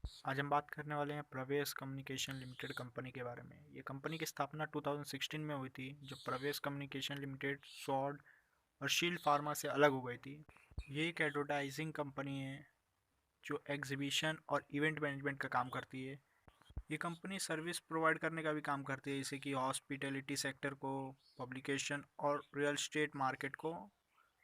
आज हम बात करने वाले हैं प्रवेश कम्युनिकेशन लिमिटेड कंपनी के बारे में। ये कंपनी की स्थापना 2016 में हुई थी, जो प्रवेश कम्युनिकेशन लिमिटेड स्वॉर्ड और शील्ड फार्मा से अलग हो गई थी। ये एक एडवर्टाइजिंग कंपनी है जो एग्जीबिशन और इवेंट मैनेजमेंट का काम करती है। ये कंपनी सर्विस प्रोवाइड करने का भी काम करती है, जैसे कि हॉस्पिटैलिटी सेक्टर को, पब्लिकेशन और रियल एस्टेट मार्केट को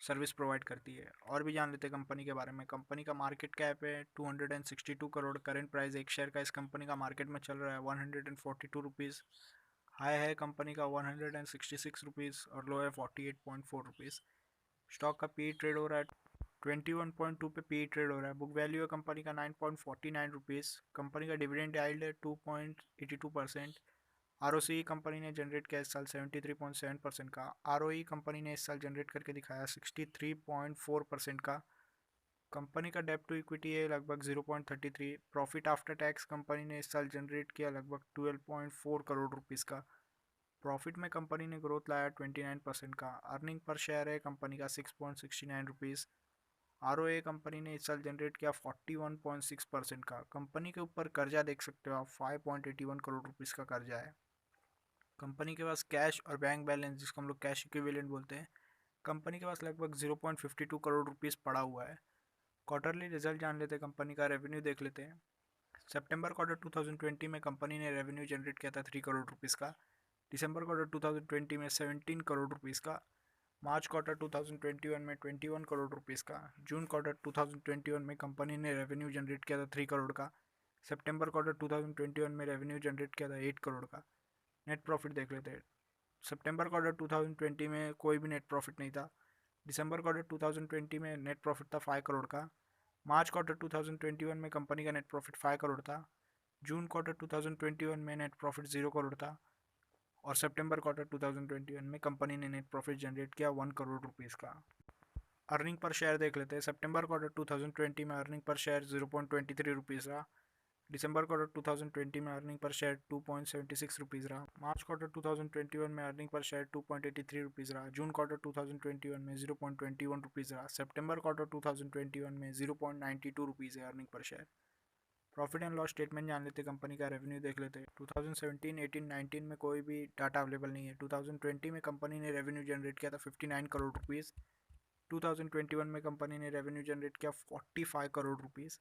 सर्विस प्रोवाइड करती है। और भी जान लेते हैं कंपनी के बारे में। कंपनी का मार्केट कैप है 262 करोड़। करेंट प्राइस एक शेयर का इस कंपनी का मार्केट में चल रहा है 142 रुपीज़। हाई है कंपनी का 166 रुपीज़ और लो है 48.4 रुपीज़। स्टॉक का पी ट्रेड हो रहा है 21.2 पे पी ट्रेड हो रहा है। बुक वैल्यू है कंपनी का 9.49 रुपीज़। कंपनी का डिविडेंड याइल्ड है 2.82%। आरओसी कंपनी ने जनरेट किया इस साल 73.7% का। आरओई कंपनी ने इस साल जनरेट करके दिखाया 63.4% का। कंपनी का डेब्ट टू इक्विटी है लगभग 0.33। प्रॉफिट आफ्टर टैक्स कंपनी ने इस साल जनरेट किया लगभग 12.4 करोड़ रुपीज़ का। प्रॉफिट में कंपनी ने ग्रोथ लाया 29% का। अर्निंग पर शेयर है कंपनी का 6.69 रुपीज़। आरओए कंपनी ने इस साल जनरेट किया 41.6% का। कंपनी के ऊपर कर्जा देख सकते हो आप, 5.81 करोड़ रुपीज़ का कर्जा है। कंपनी के पास कैश और बैंक बैलेंस, जिसको हम लोग कैश इक्विवेलेंट बोलते हैं, कंपनी के पास लगभग 0.52 करोड़ रुपीज़ पड़ा हुआ है। क्वार्टरली रिजल्ट जान लेते हैं, कंपनी का रेवेन्यू देख लेते हैं। सितंबर क्वार्टर 2020 में कंपनी ने रेवेन्यू जनरेट किया था 3 करोड़ रुपीज़ का। दिसंबर क्वार्टर 2020 में 17 करोड़ रुपीज़ का। मार्च क्वार्टर 2021 में 21 करोड़ रुपीज़ का। जून क्वार्टर 2021 में कंपनी ने रेवेन्यू जनरेट किया था 3 करोड़ का। सितंबर क्वार्टर 2021 में रेवेन्यू जनरेट किया था 8 करोड़ का। नेट प्रॉफिट देख लेते हैं। सितंबर क्वार्टर 2020 में कोई भी नेट प्रॉफिट नहीं था। दिसंबर क्वार्टर 2020 में नेट प्रॉफिट था 5 करोड़ का। मार्च क्वार्टर 2021 में कंपनी का नेट प्रॉफिट 5 करोड़ था। जून क्वार्टर 2021 में नेट प्रॉफिट 0 करोड़ था। और सितंबर क्वार्टर 2021 में कंपनी ने नेट प्रॉफिट जनरेट किया 1 करोड़ रुपीज़ का। अर्निंग पर शेयर देख लेते हैं। सितंबर क्वार्टर 2020 में अर्निंग पर शेयर 0.23 रुपीज़ रहा। दिसंबर क्वार्टर 2020 में अर्निंग पर शेयर 2.76 रुपीज़ रहा। मार्च क्वार्टर 2021 में अर्निंग पर शेयर 2.83 रुपीज़ रहा। जून क्वार्टर 2021 में 0.21 रुपीज़ रहा। सितंबर क्वार्टर 2021 में 0.92 रुपीज़ है earning per share. Profit and loss statement जान लेते कंपनी का। रेवेन्यू देख लेते हैं। 2017, 18, 19 में कोई भी डाटा अवेलेबल नहीं है। 2020 में कंपनी ने रेवेन्यू जनरेट किया था 59 करोड़ रुपीज़। 2021 में कंपनी ने रेवेन्यू जनरेट किया 45 करोड़ रुपीज़।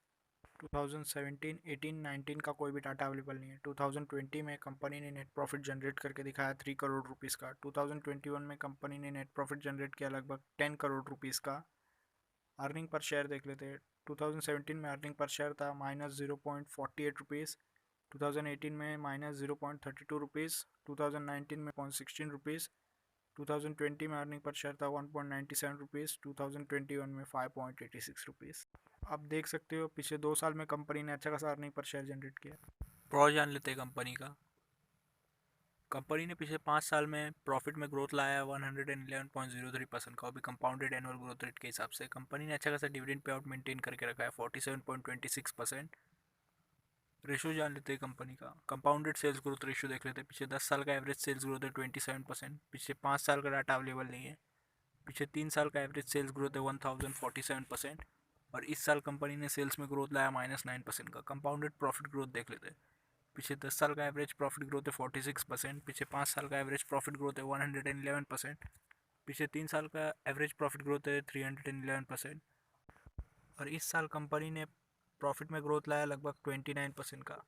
2017, 18, 19 का कोई भी डाटा अवेलेबल नहीं है। 2020 में कंपनी ने नेट प्रॉफिट जनरेट करके दिखाया 3 करोड़ रुपीज़ का। 2021 में कंपनी ने नेट प्रॉफिट जनरेट किया लगभग 10 करोड़ रुपीज़ का। अर्निंग पर शेयर देख लेते हैं। 2017 में अर्निंग पर शेयर था -0.48 रुपीज़। 2018 में -0.32 रुपीज़। 2019 में 0.16 रुपीज़। 2020 में अर्निंग पर शेयर था 1.97 रुपीज़। 2021 में 5.86 रुपीज़। आप देख सकते हो पिछले 2 साल में कंपनी ने अच्छा खासा अर्निंग पर शेयर जनरेट किया। प्रो जान लेते हैं कंपनी का। कंपनी ने पिछले 5 साल में प्रॉफिट में ग्रोथ लाया है 111.03% का, अभी कंपाउंडेड एनुअल ग्रोथ रेट के हिसाब से। कंपनी ने अच्छा खासा डिविडेंड पे आउट मेंटेन करके रखा है 47.26%। रेशो जान लेते हैं कंपनी का। कंपाउंडेड सेल्स ग्रोथ रेशो देख लेते हैं। पिछले 10 साल का एवरेज सेल्स ग्रोथ है 27%। पिछले 5 साल का डाटा अवेलेबल नहीं है। पिछले 3 साल का एवरेज सेल्स ग्रोथ है 1047%। और इस साल कंपनी ने सेल्स में ग्रोथ लाया -9% का। कंपाउंडेड प्रॉफिट ग्रोथ देख लेते हैं। पिछले 10 साल का एवरेज प्रॉफिट ग्रोथ है 46%। पिछले 5 साल का एवरेज प्रॉफिट ग्रोथ है 111%। पिछले 3 साल का एवरेज प्रॉफिट ग्रोथ है 311%। और इस साल कंपनी ने प्रॉफिट में ग्रोथ लाया लगभग 29% का।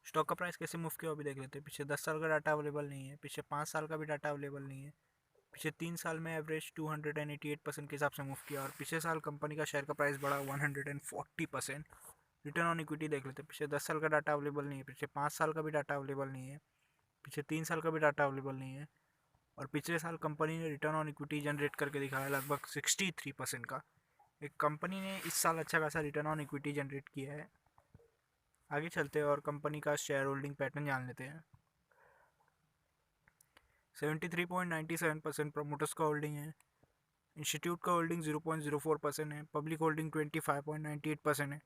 स्टॉक का प्राइस कैसे मूव किया अभी देख लेते हैं। पिछले 10 साल का डाटा अवेलेबल नहीं है। पिछले 5 साल का भी डाटा अवेलेबल नहीं है। पिछले 3 साल में एवरेज 288% के हिसाब से मूव किया। और पिछले साल कंपनी का शेयर का प्राइस बढ़ा 140%। रिटर्न ऑन इक्विटी देख लेते हैं। पिछले 10 साल का डाटा अवेलेबल नहीं है। पिछले 5 साल का भी डाटा अवेलेबल नहीं है। पिछले 3 साल का भी डाटा अवेलेबल नहीं है। और पिछले साल कंपनी ने रिटर्न ऑन इक्विटी जनरेट करके दिखाया लगभग 63% का। एक कंपनी ने इस साल अच्छा खासा रिटर्न ऑन इक्विटी जनरेट किया है। आगे चलते हैं और कंपनी का शेयर होल्डिंग पैटर्न जान लेते हैं। 73.97% प्रमोटर्स का होल्डिंग है। इंस्टीट्यूट का होल्डिंग 0.04% है। पब्लिक होल्डिंग 25.98% है।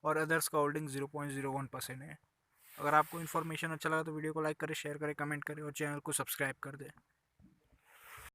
और अदर्स का होल्डिंग 0.01% है। अगर आपको इन्फॉर्मेशन अच्छा लगा तो वीडियो को लाइक करें, शेयर करें, कमेंट करें और चैनल को सब्सक्राइब कर दें।